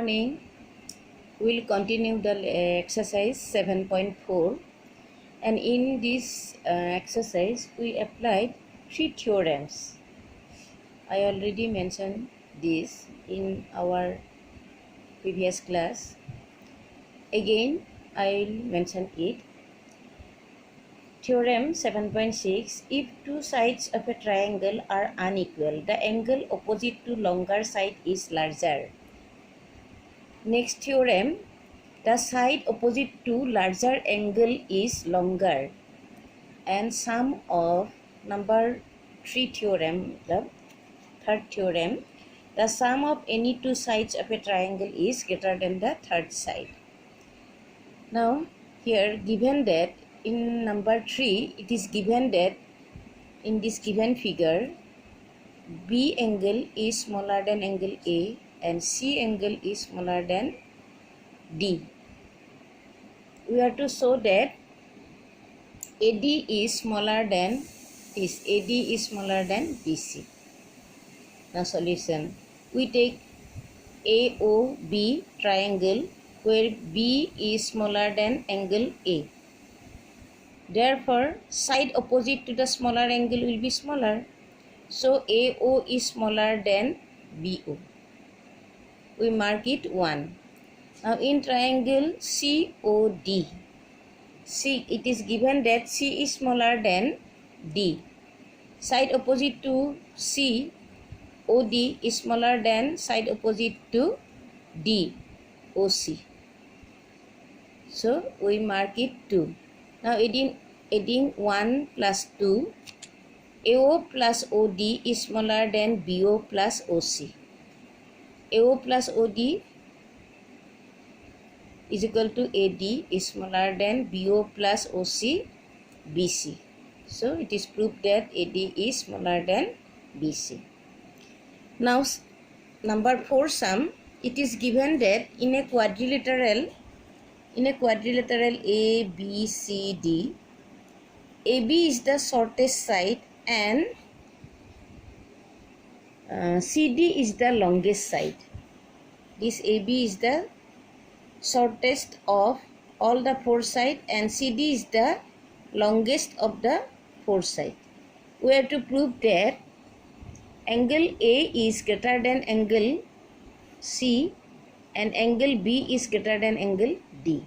morning. We'll continue the exercise 7.4, and in this exercise we applied three theorems. I already mentioned this in our previous class. Again, I'll mention it. Theorem 7.6. If two sides of a triangle are unequal, the angle opposite to longer side is larger. Next theorem, the side opposite to larger angle is longer. And sum of number 3 theorem, the third theorem, the sum of any two sides of a triangle is greater than the third side. Now here, given that in number 3, it is given that in this given figure, B angle is smaller than angle A and C angle is smaller than D. We have to show that AD is smaller than this. AD is smaller than BC. Now solution. We take AOB triangle where B is smaller than angle A. Therefore, side opposite to the smaller angle will be smaller. So AO is smaller than BO. We mark it 1. Now in triangle COD, it is given that C is smaller than D. Side opposite to C, OD is smaller than side opposite to D, OC. So we mark it 2. Now adding 1 plus 2, AO plus OD is smaller than BO plus OC. AO plus OD is equal to AD is smaller than BO plus OC BC. So it is proved that AD is smaller than BC. Now number 4 sum, it is given that in a quadrilateral ABCD, AB is the shortest side and CD is the longest side. This AB is the shortest of all the 4 sides and CD is the longest of the 4 sides. We have to prove that angle A is greater than angle C and angle B is greater than angle D.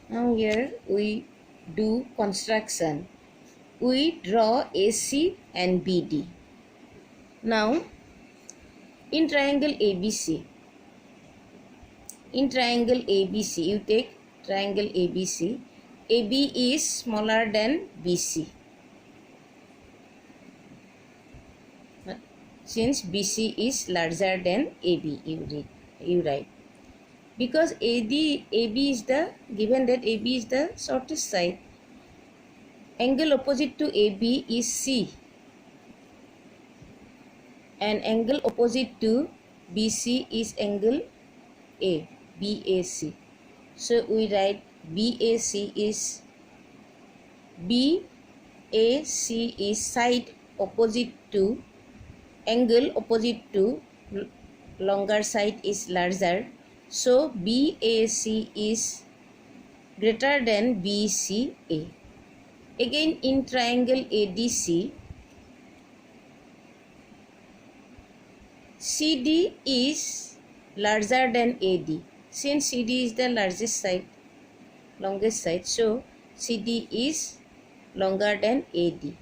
Now here we do construction. We draw AC and BD. Now in triangle ABC, you take triangle ABC. AB is smaller than BC. Since BC is larger than AB, you write. Because AB is the, given that AB is the shortest side, angle opposite to AB is C and angle opposite to BC is angle A, BAC. So we write BAC is side opposite to, angle opposite to longer side is larger. So BAC is greater than BCA. Again in triangle ADC, CD is larger than AD. Since CD is the longest side, so CD is longer than AD.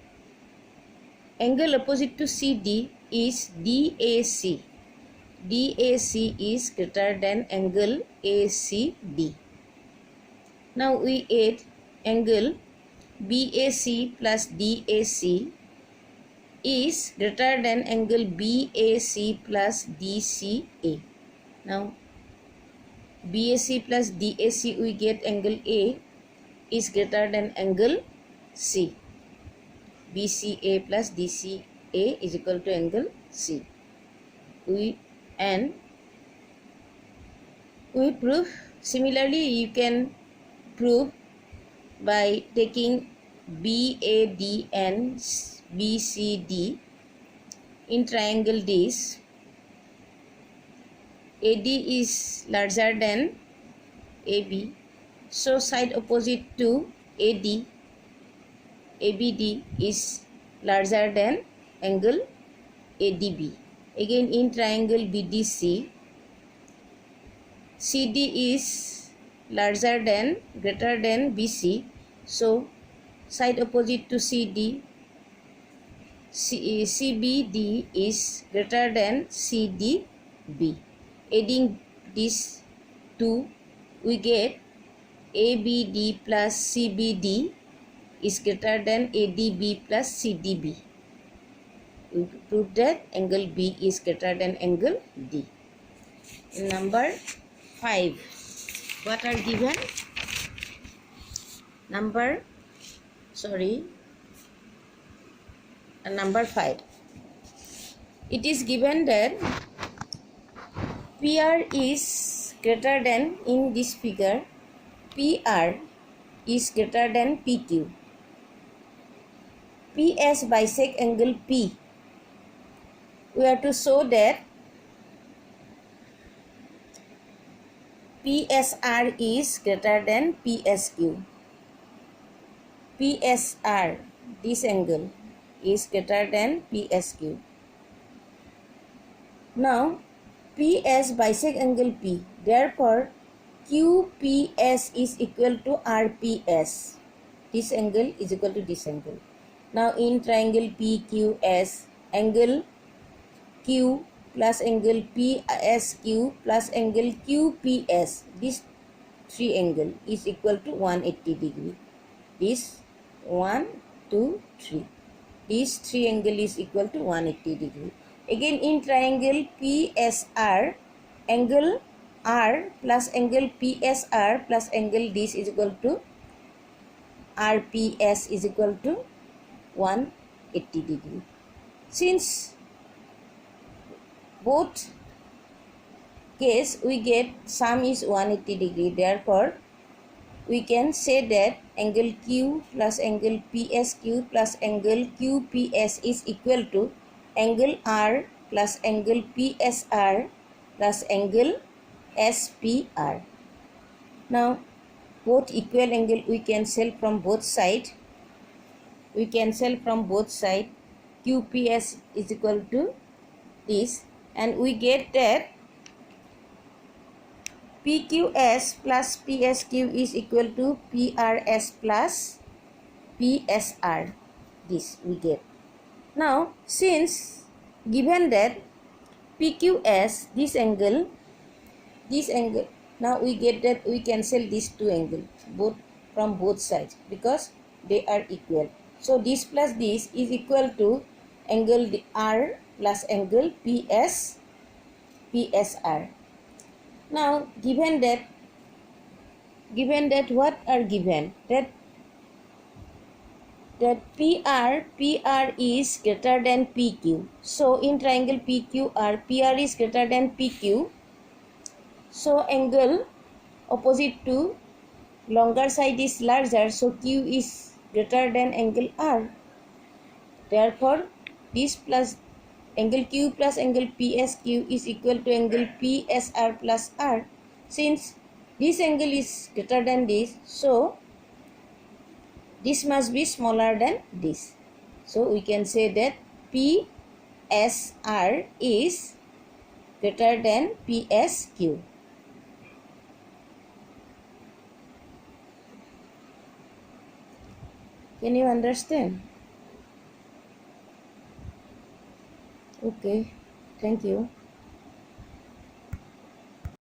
Angle opposite to CD is DAC. DAC is greater than angle ACD. Now we add angle BAC plus DAC is greater than angle BAC plus DCA. Now BAC plus DAC we get angle A is greater than angle C. BCA plus DCA is equal to angle C. We prove. Similarly, you can prove by taking BAD and BCD in triangle this. AD is larger than AB. So side opposite to AD, ABD is larger than angle ADB. Again in triangle BDC, CD is larger than greater than BC. So side opposite to CD, CBD is greater than CDB. Adding these two, we get ABD plus CBD is greater than ADB plus CDB. We prove that angle B is greater than angle D. Number 5. What are given? Number 5. It is given that PR is greater than, in this figure, PR is greater than PQ. PS bisect angle P. We have to show that PSR is greater than PSQ. PSR, this angle, is greater than PSQ. Now, PS bisect angle P. Therefore, QPS is equal to RPS. This angle is equal to this angle. Now, in triangle PQS, angle Q plus angle PSQ plus angle QPS, this three angle is equal to 180 degree. This 1, 2, 3. This three angle is equal to 180 degree. Again in triangle PSR, angle R plus angle PSR plus angle this is equal to RPS is equal to 180 degree. Since both case we get sum is 180 degree, therefore we can say that angle Q plus angle PSQ plus angle QPS is equal to angle R plus angle PSR plus angle SPR. Now both equal angle we cancel from both sides. We cancel from both sides. QPS is equal to this, and we get that PQS plus PSQ is equal to PRS plus PSR. This we get. Now, since given that PQS, this angle, now we get that we cancel these two angles both from both sides because they are equal. So this plus this is equal to angle R plus angle PSR. Now given that what are given, that PR is greater than PQ. So in triangle PQR, PR is greater than PQ. So angle opposite to longer side is larger, so Q is greater than angle R. Therefore this plus angle Q plus angle PSQ is equal to angle PSR plus R. Since this angle is greater than this, so this must be smaller than this. So we can say that PSR is greater than PSQ. Can you understand? Okay, thank you.